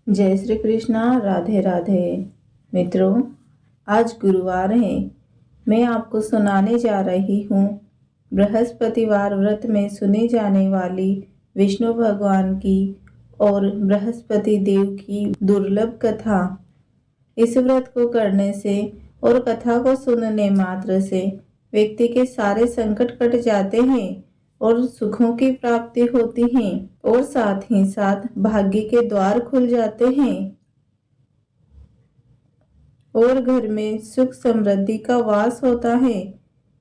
जय श्री कृष्णा। राधे राधे। मित्रों, आज गुरुवार है। मैं आपको सुनाने जा रही हूँ बृहस्पतिवार व्रत में सुनी जाने वाली विष्णु भगवान की और बृहस्पति देव की दुर्लभ कथा। इस व्रत को करने से और कथा को सुनने मात्र से व्यक्ति के सारे संकट कट जाते हैं और सुखों की प्राप्ति होती है और साथ ही साथ भाग्य के द्वार खुल जाते हैं और घर में सुख समृद्धि का वास होता है।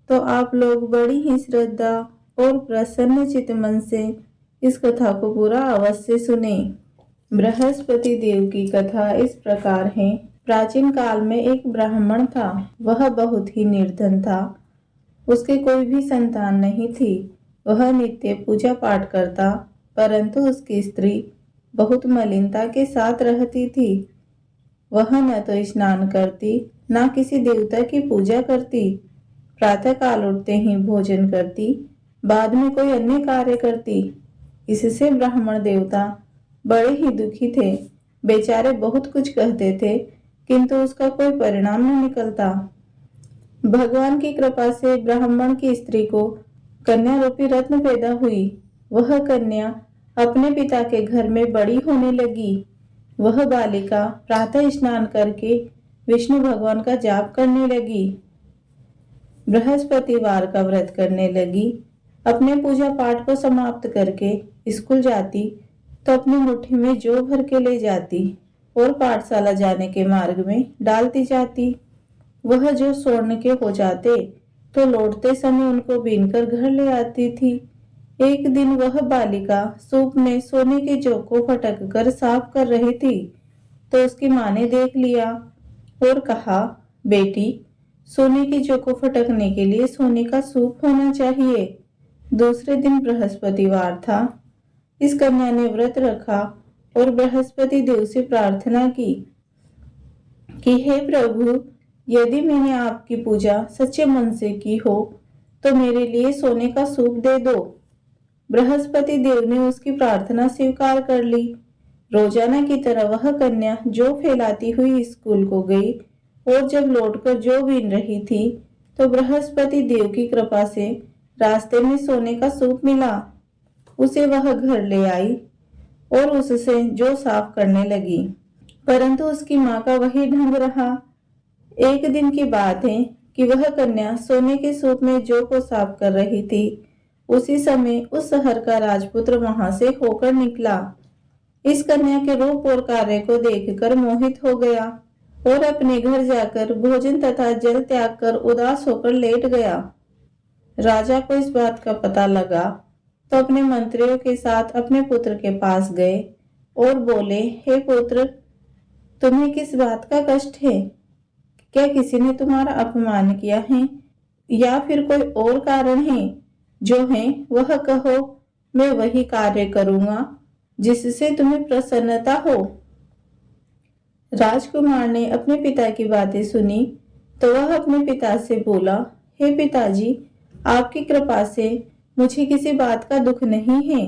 तो आप लोग बड़ी ही श्रद्धा और प्रसन्न चित्त मन से इस कथा को पूरा अवश्य सुने। बृहस्पति देव की कथा इस प्रकार है। प्राचीन काल में एक ब्राह्मण था। वह बहुत ही निर्धन था। उसके कोई भी संतान नहीं थी। वह नित्य पूजा पाठ करता, परंतु उसकी स्त्री बहुत मलिनता के साथ रहती थी। वह न तो स्नान करती, न किसी देवता की पूजा करती। प्रातः काल उठते ही भोजन करती, बाद में कोई अन्य कार्य करती। इससे ब्राह्मण देवता बड़े ही दुखी थे। बेचारे बहुत कुछ कहते थे, किंतु उसका कोई परिणाम न निकलता। भगवान की कृपा से ब्राह्मण की स्त्री को कन्या रूपी रत्न पैदा हुई। वह कन्या अपने पिता के घर में बड़ी होने लगी। वह बालिका प्रातः स्नान करके विष्णु भगवान का जाप करने लगी, बृहस्पतिवार का व्रत करने लगी। अपने पूजा पाठ को समाप्त करके स्कूल जाती तो अपनी मुट्ठी में जौ भर के ले जाती और पाठशाला जाने के मार्ग में डालती जाती। वह जो स्वर्ण के हो जाते तो लौटते समय उनको बीनकर घर ले आती थी। एक दिन वह बालिका सूप में सोने के जौ को फटक कर साफ कर रही थी तो उसकी माँ ने देख लिया और कहा, बेटी, सोने के जौ को फटकने के लिए सोने का सूप होना चाहिए। दूसरे दिन बृहस्पतिवार था। इस कन्या ने व्रत रखा और बृहस्पति देव से प्रार्थना की कि हे प्रभु, यदि मैंने आपकी पूजा सच्चे मन से की हो तो मेरे लिए सोने का सूप दे दो। बृहस्पति देव ने उसकी प्रार्थना स्वीकार कर ली। रोजाना की तरह वह कन्या जौ फैलाती हुई स्कूल को गई और जब लौटकर जौ बीन रही थी तो बृहस्पति देव की कृपा से रास्ते में सोने का सूप मिला। उसे वह घर ले आई और उससे जौ साफ करने लगी, परंतु उसकी माँ का वही ढंग रहा। एक दिन की बात है कि वह कन्या सोने के सूप में जौ को साफ कर रही थी। उसी समय उस शहर का राजपुत्र वहां से होकर निकला। इस कन्या के रूप और कार्य को देखकर मोहित हो गया और अपने घर जाकर भोजन तथा जल त्याग कर उदास होकर लेट गया। राजा को इस बात का पता लगा तो अपने मंत्रियों के साथ अपने पुत्र के पास गए और बोले, हे पुत्र, तुम्हें किस बात का कष्ट है? क्या किसी ने तुम्हारा अपमान किया है या फिर कोई और कारण है? जो है वह कहो, मैं वही कार्य करूंगा जिससे तुम्हें प्रसन्नता हो। राजकुमार ने अपने पिता की बातें सुनी तो वह अपने पिता से बोला, हे पिताजी, आपकी कृपा से मुझे किसी बात का दुख नहीं है,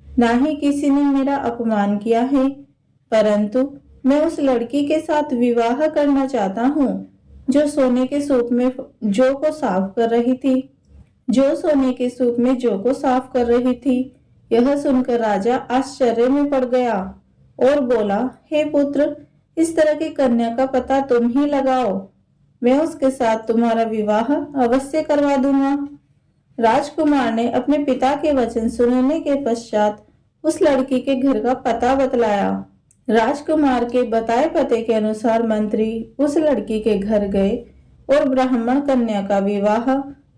ना ही किसी ने मेरा अपमान किया है, परंतु मैं उस लड़की के साथ विवाह करना चाहता हूँ जो सोने के सूप में जौ को साफ कर रही थी। जो सोने के सूप में जौ को साफ कर रही थी। यह सुनकर राजा आश्चर्य में पड़ गया और बोला, हे पुत्र, इस तरह की कन्या का पता तुम ही लगाओ। मैं उसके साथ तुम्हारा विवाह अवश्य करवा दूंगा। राजकुमार ने अपने पिता के वचन सुनने के पश्चात उस लड़की के घर का पता बतलाया। राजकुमार के बताए पते के अनुसार मंत्री उस लड़की के घर गए और ब्राह्मण कन्या का विवाह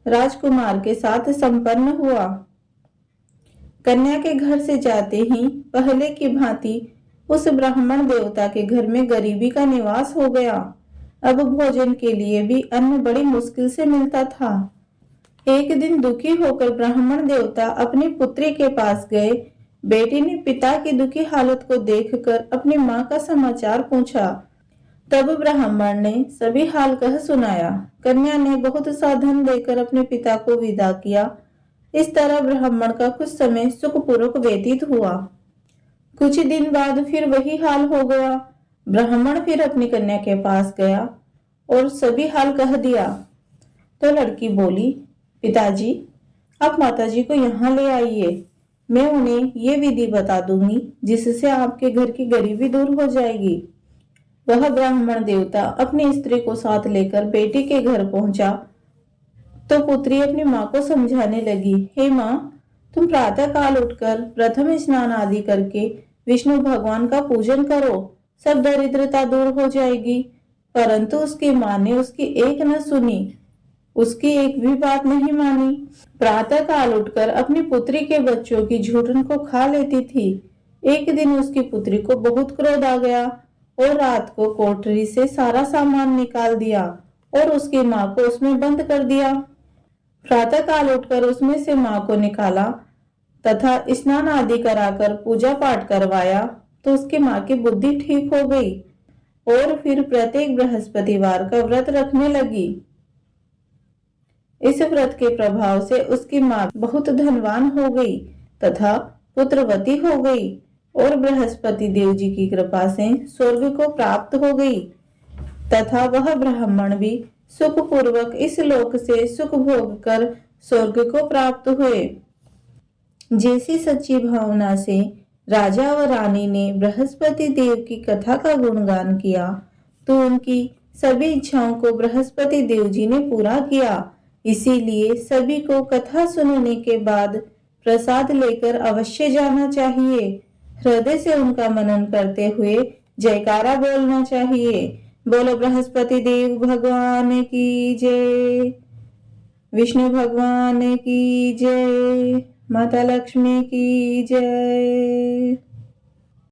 राजकुमार के साथ संपन्न हुआ। कन्या के घर से जाते ही पहले की भांति उस ब्राह्मण देवता के घर में गरीबी का निवास हो गया। अब भोजन के लिए भी अन्न बड़ी मुश्किल से मिलता था। एक दिन दुखी होकर ब्राह्मण देवता अपनी पुत्री के पास गए। बेटी ने पिता की दुखी हालत को देखकर अपनी माँ का समाचार पूछा। तब ब्राह्मण ने सभी हाल कह सुनाया। कन्या ने बहुत सा धन देकर अपने पिता को विदा किया। इस तरह ब्राह्मण का कुछ समय सुखपूर्वक व्यतीत हुआ। कुछ दिन बाद फिर वही हाल हो गया। ब्राह्मण फिर अपनी कन्या के पास गया और सभी हाल कह दिया। तो लड़की बोली, पिताजी, आप माताजी को यहाँ ले आइए। मैं उन्हें ये विधि बता दूंगी जिससे आपके घर की गरीबी दूर हो जाएगी। वह ब्राह्मण देवता अपनी स्त्री को साथ लेकर बेटी के घर पहुंचा तो पुत्री अपनी माँ को समझाने लगी, हे माँ, तुम प्रातः काल उठकर प्रथम स्नान आदि करके विष्णु भगवान का पूजन करो, सब दरिद्रता दूर हो जाएगी। परंतु उसकी माँ ने उसकी एक न सुनी, उसकी एक भी बात नहीं मानी। प्रातः काल उठकर अपनी पुत्री के बच्चों की झूठन को खा लेती थी। एक दिन उसकी पुत्री को बहुत क्रोध आ गया और रात को कोठरी से सारा सामान निकाल दिया और उसकी माँ को उसमें बंद कर दिया। प्रातः काल उठकर उसमें से माँ को निकाला तथा स्नान आदि कराकर पूजा पाठ करवाया तो उसकी माँ की बुद्धि ठीक हो गई और फिर प्रत्येक बृहस्पतिवार का व्रत रखने लगी। इस व्रत के प्रभाव से उसकी माँ बहुत धनवान हो गई तथा पुत्रवती हो गई और बृहस्पति देव जी की कृपा से स्वर्ग को प्राप्त हो गई तथा वह ब्राह्मण भी सुख पूर्वक इस लोक से सुख भोग कर स्वर्ग को प्राप्त हुए। जैसी सच्ची भावना से राजा व रानी ने बृहस्पति देव की कथा का गुणगान किया तो उनकी सभी इच्छाओं को बृहस्पति देव जी ने पूरा किया। इसीलिए सभी को कथा सुनने के बाद प्रसाद लेकर अवश्य जाना चाहिए। हृदय से उनका मनन करते हुए जयकारा बोलना चाहिए। बोलो बृहस्पति देव भगवान की जय, विष्णु भगवान की जय, माता लक्ष्मी की जय।